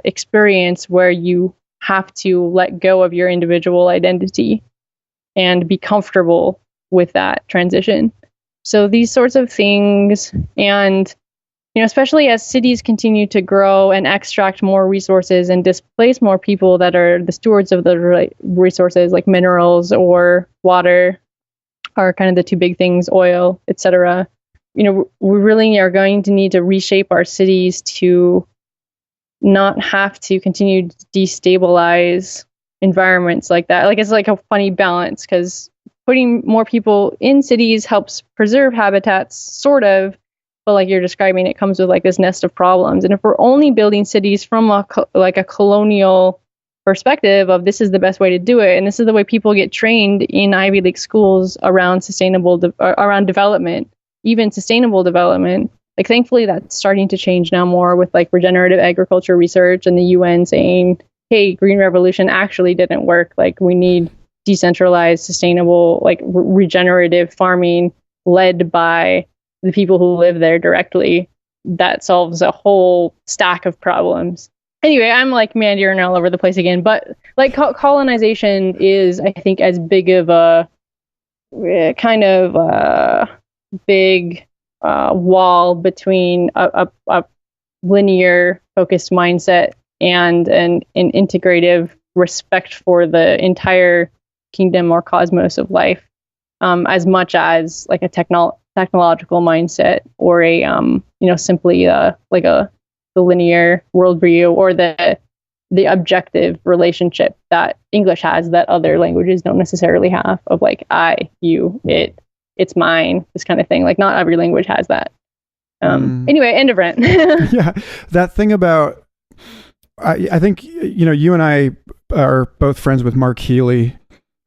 experience where you have to let go of your individual identity and be comfortable with that transition. So these sorts of things, and especially as cities continue to grow and extract more resources and displace more people that are the stewards of the resources, like minerals or water, are kind of the two big things, oil, etc. We really are going to need to reshape our cities to not have to continue to destabilize environments like that. Like, it's like a funny balance, because putting more people in cities helps preserve habitats, sort of, but like you're describing, it comes with like this nest of problems. And if we're only building cities from a colonial perspective of this is the best way to do it, and this is the way people get trained in Ivy League schools around around development, even sustainable development. Like, thankfully, that's starting to change now more with like regenerative agriculture research and the UN saying, hey, green revolution actually didn't work. Like, we need decentralized, sustainable, like regenerative farming led by the people who live there directly. That solves a whole stack of problems. Anyway, I'm like meandering all over the place again, but like colonization is, I think, as big of a kind of big wall between a linear focused mindset and an integrative respect for the entire kingdom or cosmos of life, as much as like a technological mindset, or a simply like the linear worldview, or the objective relationship that English has that other languages don't necessarily have, of like I, you, it, it's mine, this kind of thing. Like, not every language has that. Anyway, end of rant. Yeah, that thing about I think you and I are both friends with Mark Healy.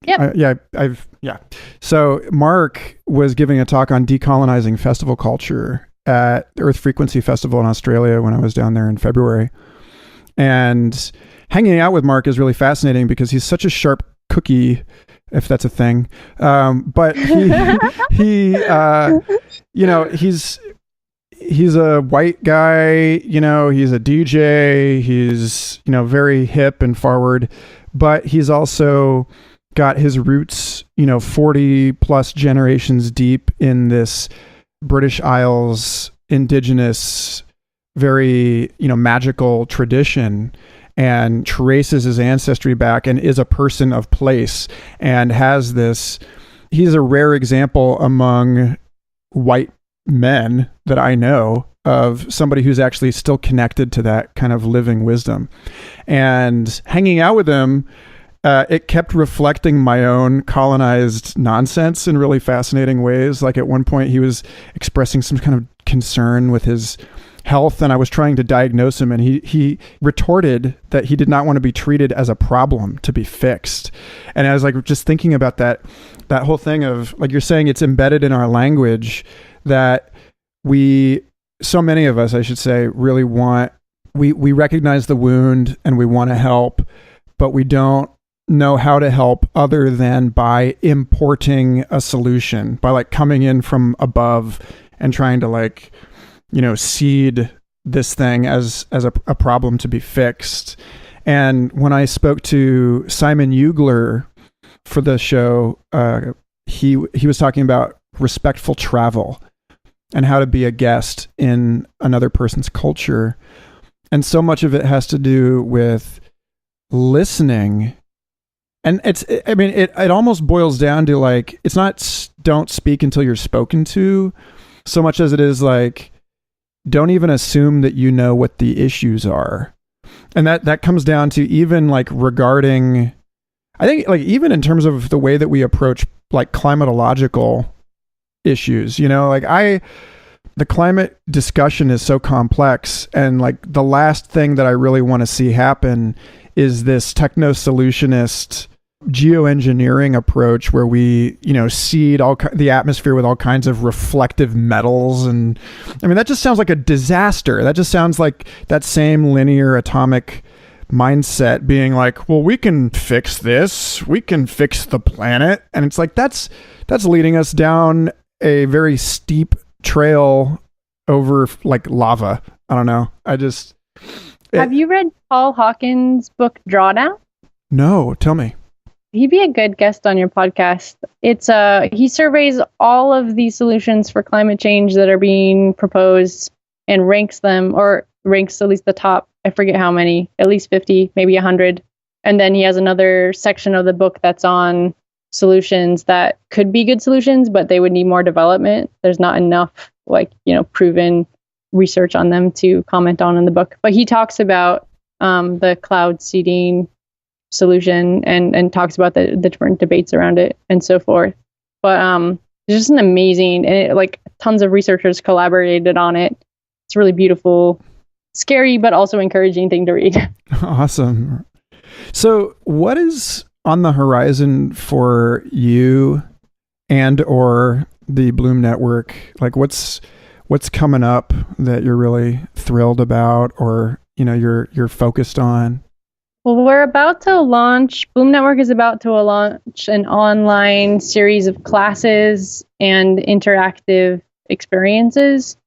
Yep. So Mark was giving a talk on decolonizing festival culture at Earth Frequency Festival in Australia when I was down there in February. And hanging out with Mark is really fascinating because he's such a sharp cookie, if that's a thing. But he's a white guy, he's a DJ, he's, very hip and forward, but he's also got his roots, 40 plus generations deep in this British Isles indigenous, very, magical tradition, and traces his ancestry back and is a person of place, and has this, he's a rare example among white men that I know of somebody who's actually still connected to that kind of living wisdom. And hanging out with him, it kept reflecting my own colonized nonsense in really fascinating ways. Like, at one point he was expressing some kind of concern with his health, and I was trying to diagnose him, and he retorted that he did not want to be treated as a problem to be fixed. And I was like, just thinking about that whole thing of, like you're saying, it's embedded in our language that so many of us, I should say, really we recognize the wound and we want to help, but we don't know how to help other than by importing a solution, by like coming in from above and trying to like, seed this thing as a problem to be fixed. And when I spoke to Simon Ugler for the show, he was talking about respectful travel and how to be a guest in another person's culture. And so much of it has to do with listening. And it almost boils down to like, it's not don't speak until you're spoken to, so much as it is like, don't even assume that you know what the issues are. And that comes down to even like regarding, I think, like even in terms of the way that we approach like climatological issues, the climate discussion is so complex, and like the last thing that I really want to see happen is this techno-solutionist geoengineering approach where we, seed the atmosphere with all kinds of reflective metals. And I mean, that just sounds like a disaster. That just sounds like that same linear atomic mindset being like, well, we can fix this. We can fix the planet. And it's like, that's leading us down a very steep trail over like lava. I don't know. Have you read Paul Hawkins' book Drawdown? No, tell me. He'd be a good guest on your podcast. It's he surveys all of the solutions for climate change that are being proposed and ranks them, or ranks at least the top. I forget how many, at least 50, maybe 100. And then he has another section of the book that's on solutions that could be good solutions, but they would need more development. There's not enough proven research on them to comment on in the book. But he talks about the cloud seeding solution and talks about the different debates around it and so forth. But it's just an amazing, and tons of researchers collaborated on it. It's really beautiful, scary, but also encouraging thing to read. Awesome. So what is on the horizon for you and or the Bloom Network? Like what's coming up that you're really thrilled about, or you're focused on? Well, Bloom Network is about to launch an online series of classes and interactive experiences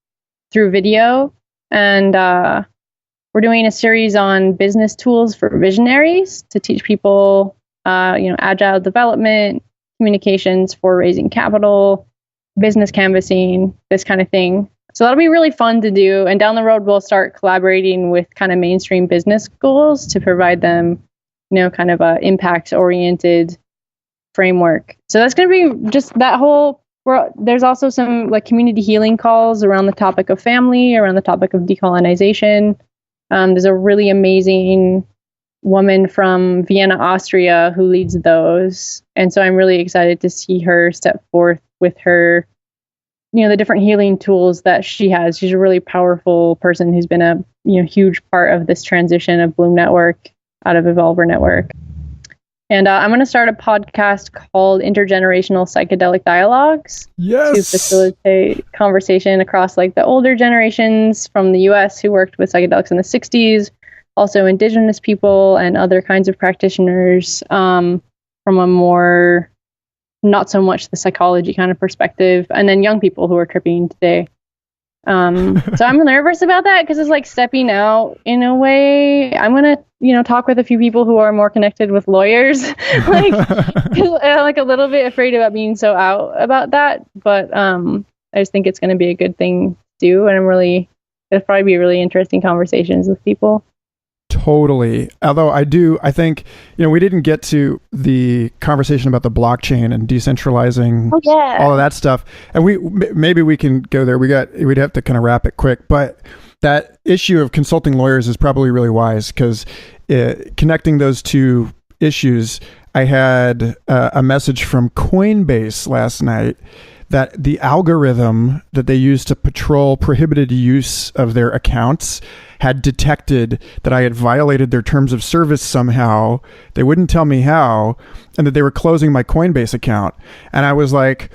through video. And we're doing a series on business tools for visionaries to teach people, agile development, communications for raising capital, business canvassing, this kind of thing. So that'll be really fun to do. And down the road, we'll start collaborating with kind of mainstream business schools to provide them, kind of a impact-oriented framework. So that's going to be just that whole. There's also some community healing calls around the topic of family, around the topic of decolonization. There's a really amazing woman from Vienna, Austria, who leads those. And so I'm really excited to see her step forth with her, the different healing tools that she has. She's a really powerful person who's been a huge part of this transition of Bloom Network out of Evolver Network. And I'm going to start a podcast called Intergenerational Psychedelic Dialogues. Yes. To facilitate conversation across the older generations from the US who worked with psychedelics in the 60s, also indigenous people and other kinds of practitioners from a more, not so much the psychology kind of perspective, and then young people who are tripping today. So I'm nervous about that because it's stepping out in a way. I'm going to, talk with a few people who are more connected with lawyers, I'm a little bit afraid about being so out about that. But I just think it's going to be a good thing to do. And it'll probably be really interesting conversations with people. Totally. Although I think, we didn't get to the conversation about the blockchain and decentralizing all of that stuff. And maybe we can go there. We'd have to kind of wrap it quick, but that issue of consulting lawyers is probably really wise because connecting those two issues, I had a message from Coinbase last night that the algorithm that they use to patrol prohibited use of their accounts had detected that I had violated their terms of service somehow. They wouldn't tell me how, and that they were closing my Coinbase account. And I was like,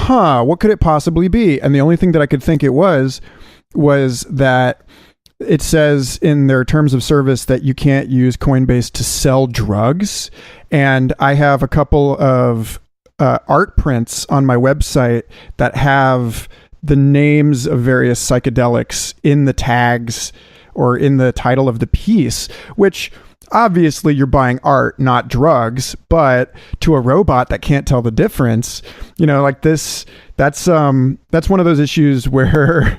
what could it possibly be? And the only thing that I could think it was that it says in their terms of service that you can't use Coinbase to sell drugs. And I have a couple of art prints on my website that have the names of various psychedelics in the tags or in the title of the piece, which obviously you're buying art, not drugs, but to a robot that can't tell the difference, that's one of those issues where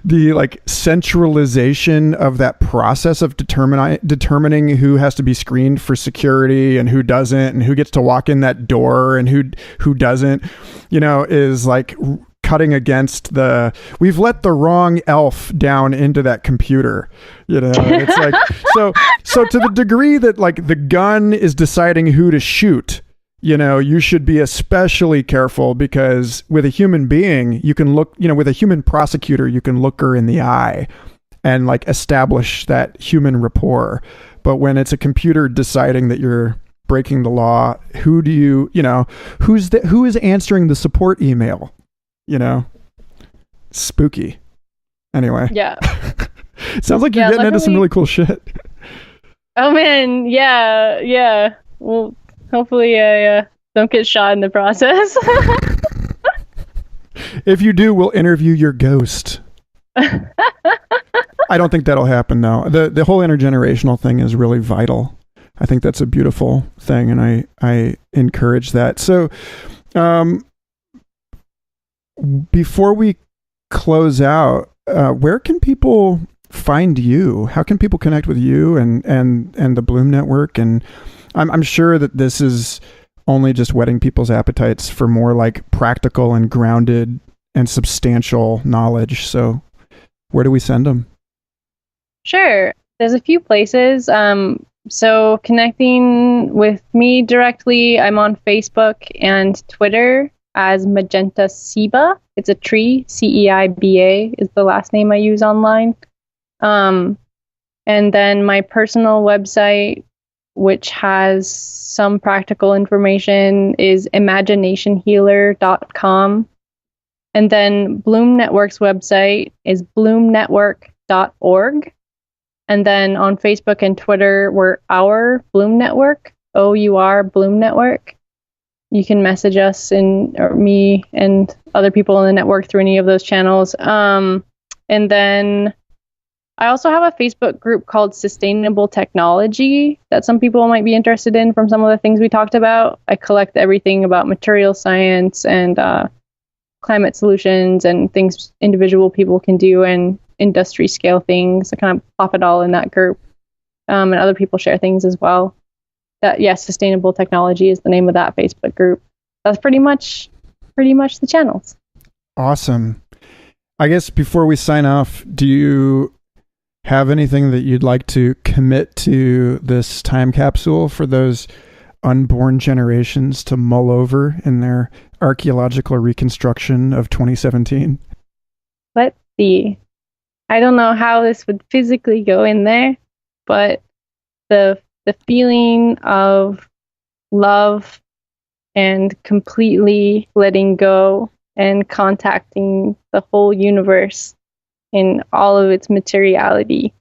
the centralization of that process of determining who has to be screened for security and who doesn't, and who gets to walk in that door and who doesn't, is cutting against we've let the wrong elf down into that computer, it's so to the degree that the gun is deciding who to shoot, you should be especially careful, because with a human being, you can look, with a human prosecutor, you can look her in the eye and establish that human rapport. But when it's a computer deciding that you're breaking the law? Who do you know, who is answering the support email? Spooky. Anyway. Yeah. Sounds like you're getting into some really cool shit. Oh man, yeah. Well, hopefully I don't get shot in the process. If you do, we'll interview your ghost. I don't think that'll happen though. The whole intergenerational thing is really vital. I think that's a beautiful thing, and I encourage that. So, before we close out, where can people find you? How can people connect with you and the Bloom Network? And I'm sure that this is only just whetting people's appetites for more like practical and grounded and substantial knowledge. So where do we send them? Sure. There's a few places. So connecting with me directly, I'm on Facebook and Twitter as Magenta Ceiba. It's a tree. Ceiba is the last name I use online. And then my personal website, which has some practical information, is imaginationhealer.com. And then Bloom Network's website is bloomnetwork.org. And then on Facebook and Twitter, we're Our Bloom Network, OUR Bloom Network. You can message us or me and other people in the network through any of those channels. And then I also have a Facebook group called Sustainable Technology that some people might be interested in from some of the things we talked about. I collect everything about material science and climate solutions and things individual people can do and industry scale things. I kind of plop it all in that group. And other people share things as well. Sustainable Technology is the name of that Facebook group. That's pretty much the channels. Awesome. I guess before we sign off, do you have anything that you'd like to commit to this time capsule for those unborn generations to mull over in their archaeological reconstruction of 2017? Let's see. I don't know how this would physically go in there, but the feeling of love and completely letting go and contacting the whole universe in all of its materiality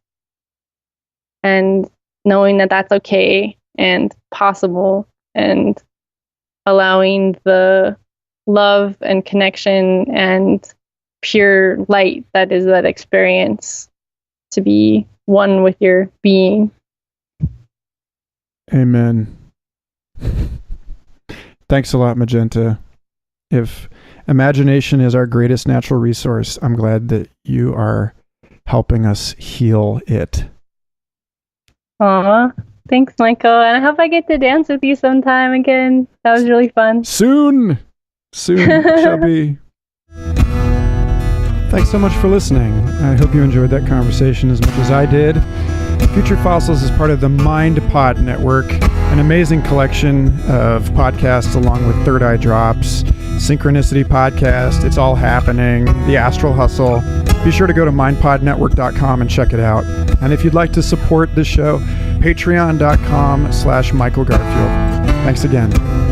and knowing that that's okay and possible, and allowing the love and connection and pure light that is that experience to be one with your being. Amen. Thanks a lot, Magenta. If imagination is our greatest natural resource, I'm glad that you are helping us heal it. Aw, thanks, Michael. And I hope I get to dance with you sometime again. That was really fun. Soon shall be. Thanks so much for listening. I hope you enjoyed that conversation as much as I did. Future Fossils is part of the Mind Pod Network, an amazing collection of podcasts along with Third Eye Drops, Synchronicity Podcast, It's All Happening, The Astral Hustle. Be sure to go to mindpodnetwork.com and check it out. And if you'd like to support the show, patreon.com/Michael Garfield. Thanks again.